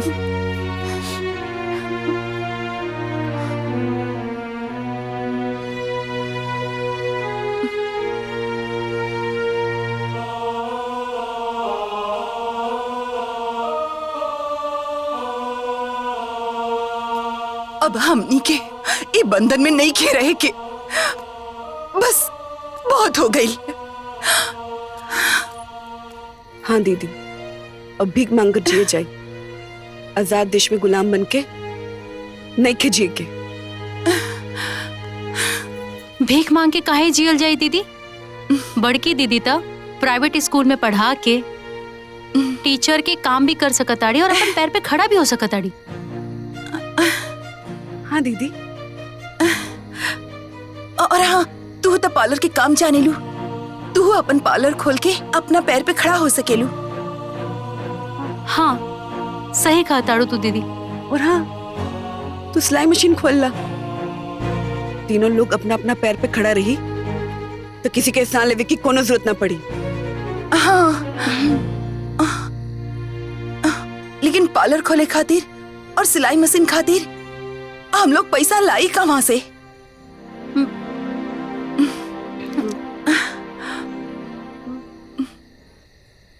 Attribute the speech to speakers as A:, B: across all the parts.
A: अब हमनी के ये बंधन में नहीं खे रहे के बस बहुत हो गई।
B: हाँ दीदी, अब भीख मांग कर जिए जाए, आजाद देश में गुलाम बन के नहीं खे जिए के।
C: भीख मांग के काहे जियल जाए दीदी? बड़की दीदी तब प्राइवेट स्कूल में पढ़ा के टीचर के काम भी कर सकताड़ी और अपन पैर पे खड़ा भी हो सकताड़ी।
B: हाँ दीदी।
A: और हाँ, तू तो पार्लर के काम जाने लू, तू अपन पार्लर खोल के अपना पैर पे खड़ा हो सकेलू।
C: हाँ सही कहा ताड़ू तू दीदी।
B: और हाँ, तू सिलाई मशीन खोल ला, तीनों लोग अपना अपना पैर पे खड़ा रही तो किसी के एहसान लेवे की कोनो जरूरत ना पड़ी।
A: हाँ, लेकिन पार्लर खोले खातिर और सिलाई मशीन खातिर हम लोग पैसा लाई कहाँ से?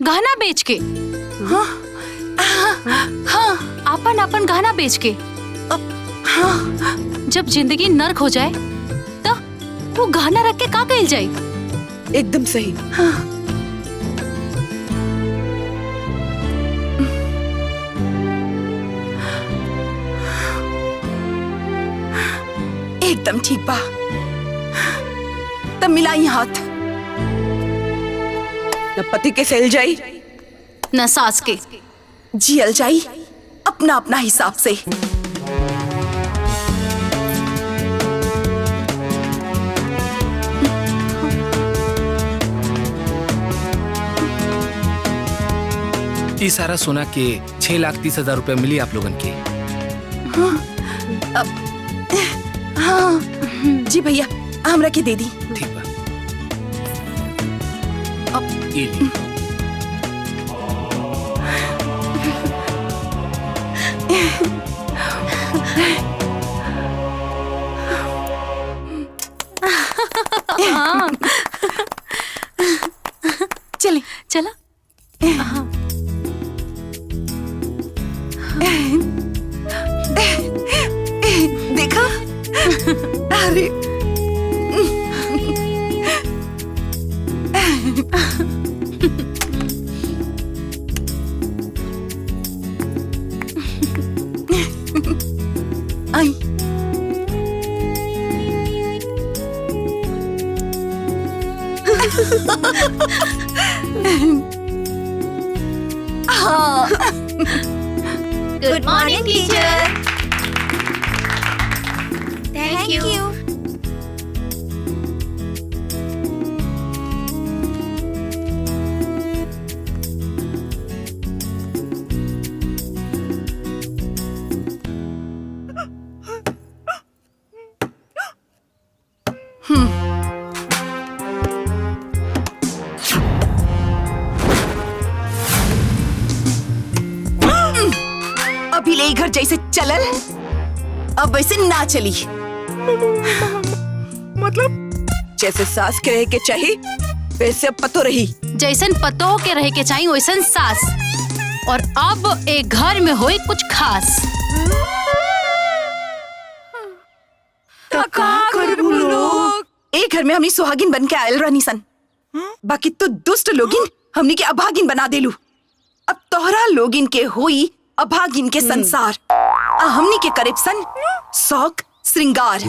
C: गहना बेच के।
A: हाँ, हाँ,
C: अपन अपन गहना बेच के।
A: हाँ,
C: जब जिंदगी नर्क हो जाए तो तू गहना रख के का कइल जाए?
B: एकदम सही।
A: हाँ, एकदम ठीक बा। तब मिलाई हाथ।
B: न पति के सेल जाई
C: न सास के।
A: जियल जाई अपना अपना हिसाब से।
D: ये सारा सोना के 6,30,000 रुपए मिली आप लोगन के।
A: हाँ, जी भैया, हमरा के दे दी।
D: ठीक बा। अब ये ली।
A: चले
C: चला।
A: देखा? अरे आई। हाँ।
E: Good morning, teacher. Thank you.
A: अभी ले घर जैसे चलल, अब वैसे ना चली।
B: मतलब जैसे सास के रहे के चाहिए वैसे अब पतो रही।
C: जैसन पतो के रहे के चाहिए वैसन सास। और अब एक घर में होई कुछ खास।
A: एक घर में हमनी सुहागिन बन के आयल रहनी सन, बाकी तो दुष्ट लोगिन हमनी के अभागिन बना देलू। अब तोहरा लोगिन के होई अभागिन के संसार, हमनी के करीब सन शौक श्रृंगार।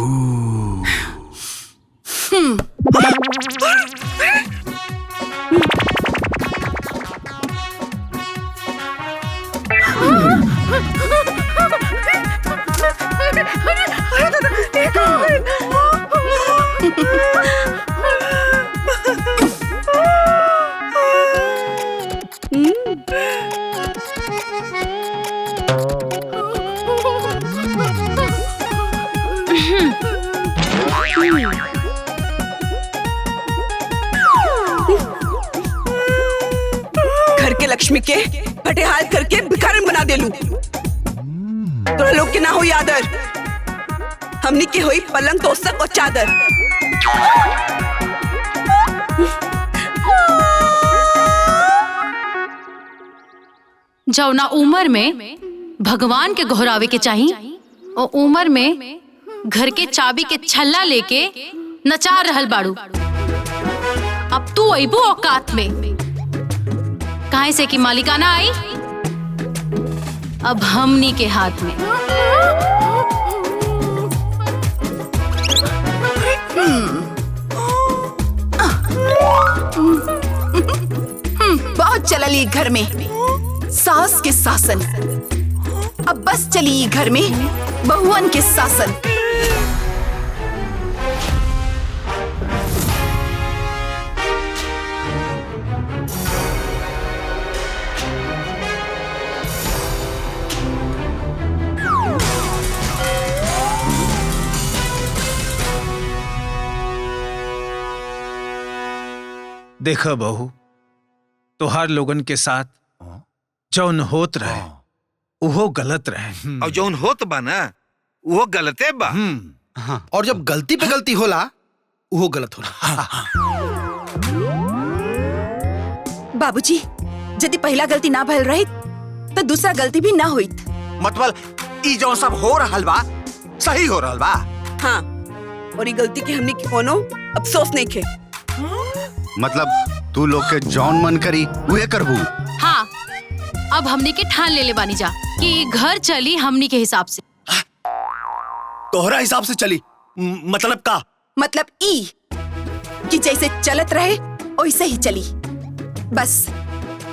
B: घर के लक्ष्मी के फटेहाल करके भिखारन बना देलू। तोरा लोग के ना हो आदर। हमनी के होई पलंग तोसक और चादर।
C: जौना उम्र में भगवान के घोरावे के चाही और उम्र में घर के चाबी के छल्ला लेके नचा रहल बाड़ू। अब तू अइबू औकात में, काहे से कि मालिकाना आई अब हमनी के हाथ में।
A: बहुत चलली घर में सास के शासन, अब बस चली घर में बहुअन के शासन।
F: देखा बहू, तोहार लोगन के साथ जौन होत रहे उहो गलत रहे
G: और जौन होत बा ना वो गलते बा।
H: और जब गलती पे गलती होला वो गलत होला।
A: बाबूजी, यदि पहला गलती ना भइल रही तो दूसरा गलती भी ना होइत।
G: मतलब ई जौन सब हो रहल बा सही हो रहल बा।
B: हाँ, और ये गलती के हमनी के कोनो अफसोस नहीं खे।
I: मतलब तू लोग के जौन मन करी उहे करबू।
C: हाँ, अब हमनी के ठान ले ले बानी जा कि घर चली हमनी के हिसाब से।
H: तोहरा हिसाब से चली मतलब का?
A: मतलब ई कि जैसे चलत रहे वैसे ही चली, बस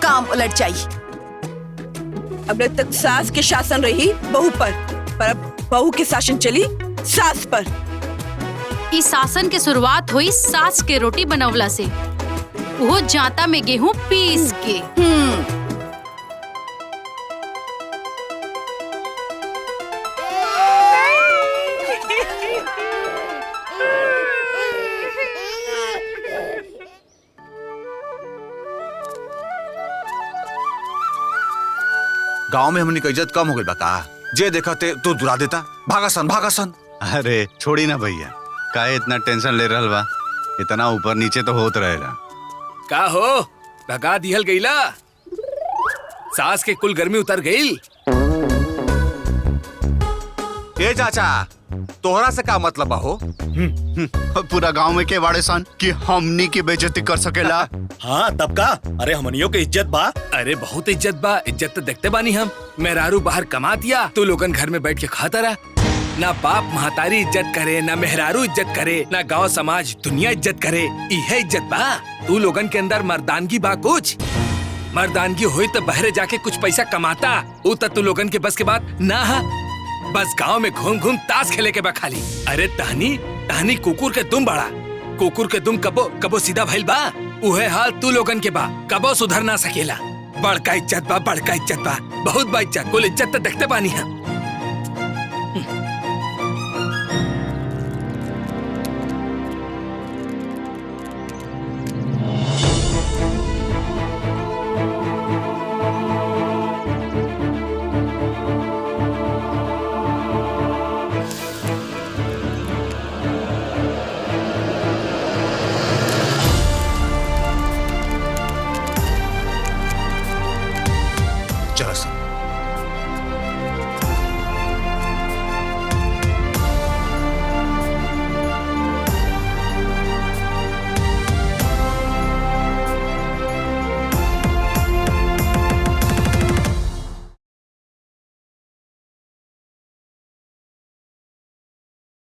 A: काम उलट जाई।
B: अब तक सास के शासन रही बहू पर अब बहू के शासन चली सास पर।
C: इस शासन के शुरुआत हुई सास के रोटी बनवला से, वो जाता में गेहूं पीस के।
G: गांव में हमनी का इज्जत कम हो गई बा का? जे देखा ते तो दुरा देता। भागासन भागासन।
I: अरे छोड़ी ना भैया, काहे इतना टेंशन ले रहल बा? इतना ऊपर नीचे तो होत रहेला।
D: का हो, भगा दिहल गईला? सास के कुल गर्मी उतर गई।
G: ए चाचा, तोहरा से का मतलब बा हो?
I: पूरा गांव में के वाड़े सन कि हमनी की बेइज्जती कर सकेला।
H: हाँ तब का? अरे हमनियों के इज्जत बा।
D: अरे बहुत इज्जत बा, इज्जत तो देखते बानी हम। मेहरारू बाहर कमा दिया, तू लोगन घर में बैठ के खाता रहा। ना बाप महतारी इज्जत करे, ना मेहरारू इज्जत करे, ना गांव समाज दुनिया इज्जत करे। इहे इज्जत बा? तू लोगन के अंदर मर्दानगी बा कुछ? मर्दानगी हुई तो बहरे जाके कुछ पैसा कमाता, वो तू लोगन के बस के बात ना हा। बस गांव में घूम घूम ताश खेले के बा खाली। अरे टहनी कुकुर के दुम बड़ा, कुकुर के दुम कबो सीधा भइल बा? उहे हाल तू लोगन के बा, कबो सुधर ना सकेला। बड़का इज्जत बा, बड़का इज्जत बा, बहुत बा इज्जत। कुल इज्जत तो देखते बानी हम।